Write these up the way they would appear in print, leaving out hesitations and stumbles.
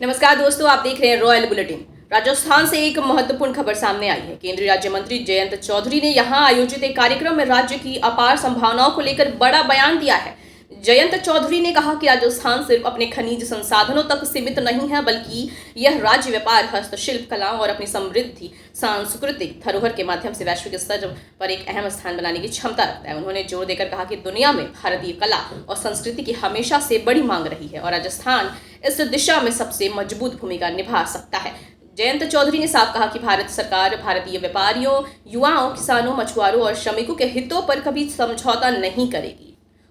नमस्कार दोस्तों, आप देख रहे हैं रॉयल बुलेटिन। राजस्थान से एक महत्वपूर्ण खबर सामने आई है। केंद्रीय राज्य मंत्री जयंत चौधरी ने यहां आयोजित एक कार्यक्रम में राज्य की अपार संभावनाओं को लेकर बड़ा बयान दिया है। जयंत चौधरी ने कहा कि राजस्थान सिर्फ अपने खनिज संसाधनों तक सीमित नहीं है, बल्कि यह राज्य व्यापार, हस्तशिल्प कलाओं और अपनी समृद्धि सांस्कृतिक धरोहर के माध्यम से वैश्विक स्तर पर एक अहम स्थान बनाने की क्षमता रखता है। उन्होंने जोर देकर कहा कि दुनिया में भारतीय कला और संस्कृति की हमेशा से बड़ी मांग रही है और राजस्थान इस दिशा में सबसे मजबूत भूमिका निभा सकता है। जयंत चौधरी ने साफ कहा कि भारत सरकार भारतीय व्यापारियों, युवाओं, किसानों, मछुआरों और श्रमिकों के हितों पर कभी समझौता नहीं करेगी।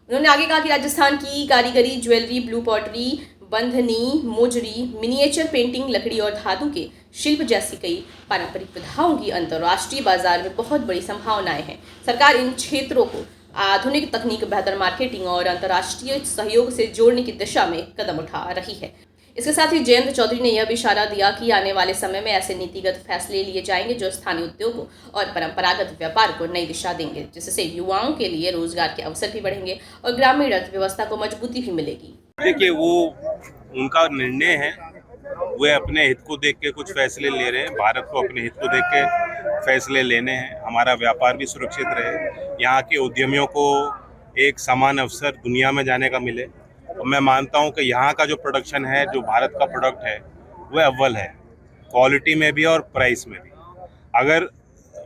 उन्होंने आगे कहा कि राजस्थान की कारीगरी, jewellery, blue pottery, bandhani, mojari, miniature painting, लकड़ी और धातु के शिल्प जैसी कई पारंपरिक विधाओं की अंतर्राष्ट्रीय बाजार में बहुत बड़ी संभावनाएं हैं। सरकार इन क्षेत्रों को आधुनिक तकनीक, बेहतर मार्केटिंग और अंतर्राष्ट्रीय सहयोग से जोड़ने की दिशा में कदम उठा रही है। इसके साथ ही जयंत चौधरी ने यह भी इशारा दिया कि आने वाले समय में ऐसे नीतिगत फैसले लिए जाएंगे जो स्थानीय उद्योगों और परंपरागत व्यापार को नई दिशा देंगे, जिससे युवाओं के लिए रोजगार के अवसर भी बढ़ेंगे और ग्रामीण अर्थव्यवस्था को मजबूती भी मिलेगी। देखिए, वो उनका निर्णय है। वे अपने हित को देख के कुछ फैसले ले रहे हैं। भारत को अपने हित को देख के फैसले लेने हैं। हमारा व्यापार भी सुरक्षित रहे, यहाँ के उद्यमियों को एक समान अवसर दुनिया में जाने का मिले। और मैं मानता हूँ कि यहाँ का जो प्रोडक्शन है, जो भारत का प्रोडक्ट है, वह अव्वल है, क्वालिटी में भी और प्राइस में भी। अगर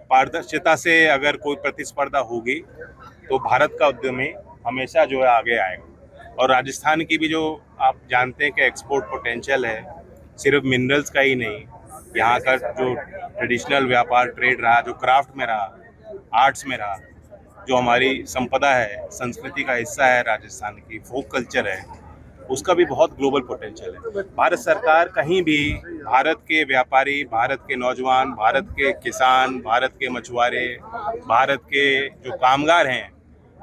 पारदर्शिता से अगर कोई प्रतिस्पर्धा होगी तो भारत का उद्यमी हमेशा जो है आगे आएगा। और राजस्थान की भी जो आप जानते हैं कि एक्सपोर्ट पोटेंशियल है, सिर्फ मिनरल्स का ही नहीं, यहाँ का जो ट्रेडिशनल व्यापार, ट्रेड रहा, जो क्राफ्ट में रहा, आर्ट्स में रहा, जो हमारी संपदा है, संस्कृति का हिस्सा है, राजस्थान की फोक कल्चर है, उसका भी बहुत ग्लोबल पोटेंशियल है। भारत सरकार कहीं भी भारत के व्यापारी, भारत के नौजवान, भारत के किसान, भारत के मछुआरे, भारत के जो कामगार हैं,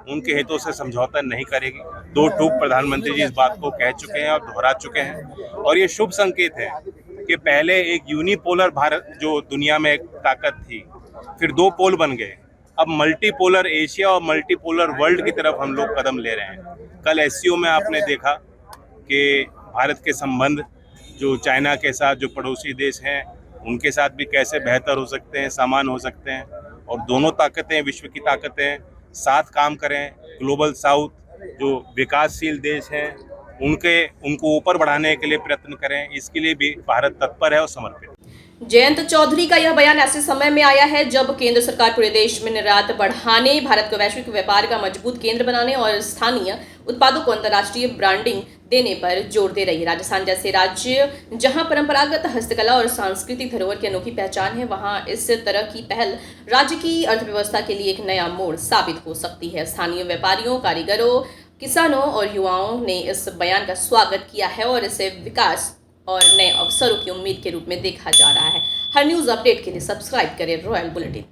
उनके हितों से समझौता नहीं करेगी। दो टूक प्रधानमंत्री जी इस बात को कह चुके हैं और दोहरा चुके हैं। और ये शुभ संकेत है कि पहले एक यूनिपोलर भारत जो दुनिया में एक ताकत थी, फिर दो पोल बन गए। अब मल्टीपोलर एशिया और मल्टीपोलर वर्ल्ड की तरफ हम लोग कदम ले रहे हैं। कल एससीओ में आपने देखा कि भारत के संबंध जो चाइना के साथ, जो पड़ोसी देश हैं, उनके साथ भी कैसे बेहतर हो सकते हैं, समान हो सकते हैं। और दोनों ताकतें, विश्व की ताकतें साथ काम करें। ग्लोबल साउथ जो विकासशील देश हैं, उनको ऊपर बढ़ाने के लिए प्रयत्न करें। इसके लिए भी भारत तत्पर है और समर्पित। जयंत चौधरी का यह बयान ऐसे समय में आया है जब केंद्र सरकार पूरे देश में निर्यात बढ़ाने, भारत को वैश्विक व्यापार का मजबूत केंद्र बनाने और स्थानीय उत्पादों को अंतर्राष्ट्रीय ब्रांडिंग देने पर जोर दे रही है। राजस्थान जैसे राज्य जहां परंपरागत हस्तकला और सांस्कृतिक धरोहर की अनोखी पहचान है, वहां इस तरह की पहल राज्य की अर्थव्यवस्था के लिए एक नया मोड़ साबित हो सकती है। स्थानीय व्यापारियों, कारीगरों, किसानों और युवाओं ने इस बयान का स्वागत किया है और इसे विकास और नए अवसरों की उम्मीद के रूप में देखा जा रहा है। हर न्यूज़ अपडेट के लिए सब्सक्राइब करें रॉयल बुलेटिन।